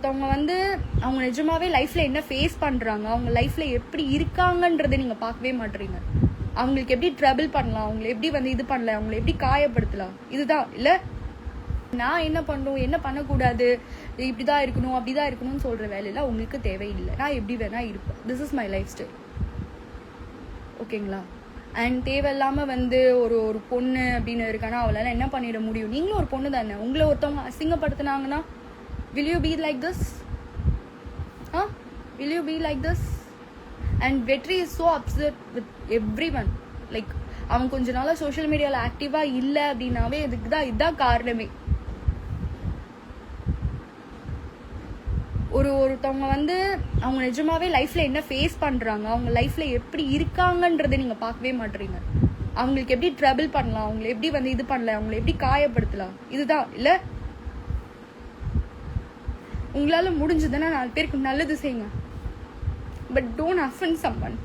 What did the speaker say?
ஒருத்தவங்க வந்து அவங்க நிஜமாவே லைஃப்ல என்ன ஃபேஸ் பண்றாங்க, அவங்க லைஃப்ல எப்படி இருக்காங்கன்றதை நீங்க பார்க்கவே மாட்டீங்க. அவங்களுக்கு எப்படி ட்ரபிள் பண்ணலாம், அவங்களை எப்படி வந்து இது பண்ணலாம், அவங்களை எப்படி காயப்படுத்தலாம், இதுதான் இல்ல. நான் என்ன பண்ணணும், என்ன பண்ணக்கூடாது, இப்படிதான் இருக்கணும் அப்படிதான் இருக்கணும்னு சொல்ற வேலையில உங்களுக்கு தேவையில்லை. நான் எப்படி வேணா இருப்பேன். This is my life style. ஓகேங்களா? அண்ட் தேவையில்லாம வந்து ஒரு ஒரு பொண்ணு அப்படின்னு இருக்கானா அவளால என்ன பண்ணிட முடியும்? நீங்களும் ஒரு பொண்ணு தானே. உங்களை ஒருத்தவங்க அசிங்கப்படுத்தினாங்கன்னா will you be like this? Will you be like this? And Vetri is so upset with everyone. Like அவன் கொஞ்ச நாளா சோஷியல் மீடியால ஆக்டிவா இல்ல அப்படின்னாவே இதுதான் காரணமே. ஒருத்தவங்க வந்து அவங்க நிஜமாவே லைஃப்ல என்ன ஃபேஸ் பண்றாங்க, அவங்க லைஃப்ல எப்படி இருக்காங்கன்றதை நீங்க பார்க்கவே மாட்டீங்க. அவங்களுக்கு எப்படி ட்ரபிள் பண்ணலாம், அவங்களை எப்படி வந்து இது பண்ணலாம், அவங்களை எப்படி காயப்படுத்தலாம், இதுதான் இல்ல. உங்களால முடிஞ்சதுன்னா 4 பேருக்கு நல்லது செய்யுங்க. But don't offend someone.